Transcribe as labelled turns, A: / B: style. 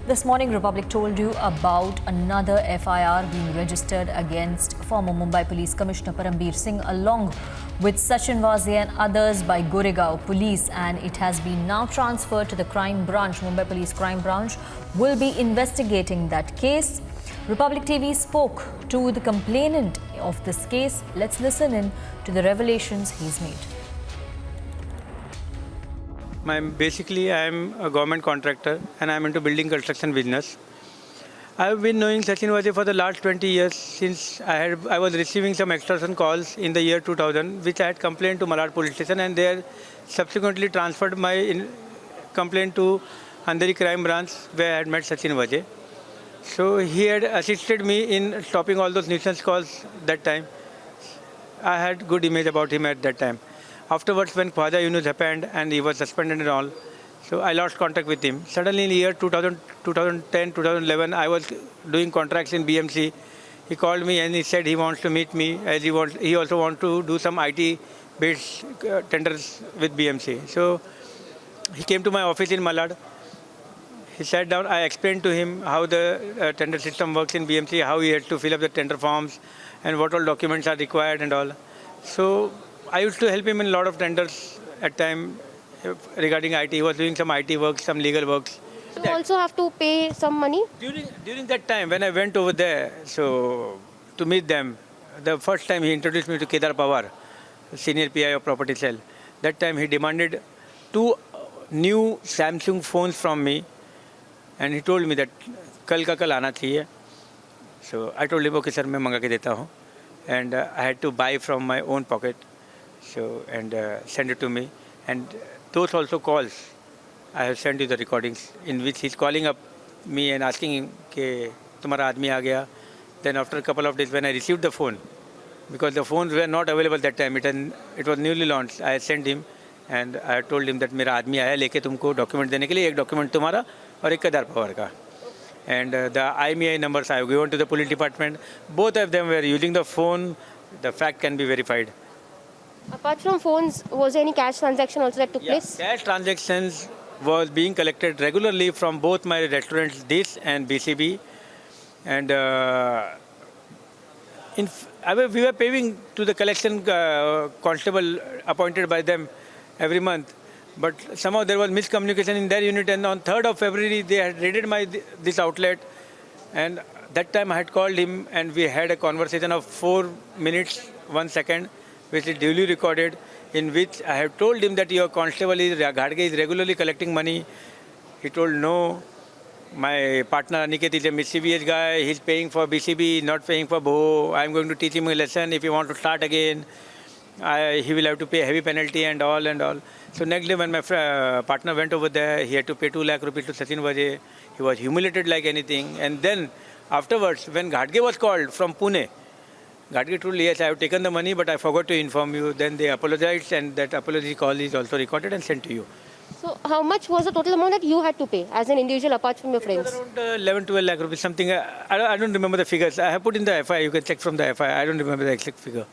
A: This morning, Republic told you about another FIR being registered against former Mumbai Police Commissioner Param Singh along with Sachin Vaze and others by Goregaon Police, and it has been now transferred to the crime branch. Mumbai Police Crime Branch will be investigating that case. Republic TV spoke to the complainant of this case. Let's listen in to the revelations he's made.
B: Basically, I'm a government contractor and I'm into building construction business. I've been knowing Sachin Vaje for the last 20 years since I was receiving some extortion calls in the year 2000, which I had complained to Malad police station, and they subsequently transferred my complaint to Andheri crime branch where I had met Sachin Vaje. So he had assisted me in stopping all those nuisance calls that time. I had good image about him at that time. Afterwards, when Khwaja Yunus happened and he was suspended and all, so I lost contact with him. Suddenly in the year 2010, 2011, I was doing contracts in BMC. He called me and he said he wants to meet me as he also wants to do some IT-based tenders with BMC. So he came to my office in Malad. He sat down. I explained to him how the tender system works in BMC, how he had to fill up the tender forms and what all documents are required and all. So I used to help him in a lot of tenders at time regarding IT. He was doing some IT work, some legal works.
C: You also have to pay some money?
B: During that time, when I went over there, so to meet them, the first time he introduced me to Kedar Pawar, senior PI of property cell. That time he demanded 2 new Samsung phones from me, and he told me that kal ka kal aana chahiye. So I told him, okay sir, मैं मंगा के देता हूँ, and I had to buy from my own pocket. So and send it to me, and those also calls I have sent you the recordings in which he's calling up me and asking him कि तुम्हारा आदमी आ गया. Then after a couple of days when I received the phone, because the phones were not available that time, it was newly launched, I sent him and I told him that मेरा आदमी आया लेके तुमको document देने के लिए, एक document तुम्हारा और एक केदार पवार का. And the IMEI numbers I have given to the police department. Both of them were using the phone. The fact can be verified.
C: Apart from phones, was there any cash transaction also that took place?
B: Cash transactions was being collected regularly from both my restaurants, this and BCB. And we were paying to the collection constable appointed by them every month. But somehow there was miscommunication in their unit, and on 3rd of February they had raided this outlet. And that time I had called him and we had a conversation of 4 minutes, 1 second, which is duly recorded, in which I have told him that your constable Ghadge is regularly collecting money. He told no. My partner Aniket is a mischievous guy. He's paying for BCB, not paying for BO. I'm going to teach him a lesson. If he wants to start again, he will have to pay a heavy penalty and all. So next day when my partner went over there, he had to pay 2 lakh rupees to Sachin Vaje. He was humiliated like anything. And then afterwards, when Ghadge was called from Pune, Ghadge told, yes, I have taken the money, but I forgot to inform you. Then they apologized, and that apology call is also recorded and sent to you.
C: So how much was the total amount that you had to pay as an individual apart from your friends?
B: Around 11-12 lakh rupees, something. I don't remember the figures. I have put in the FIR. You can check from the FIR. I don't remember the exact figure.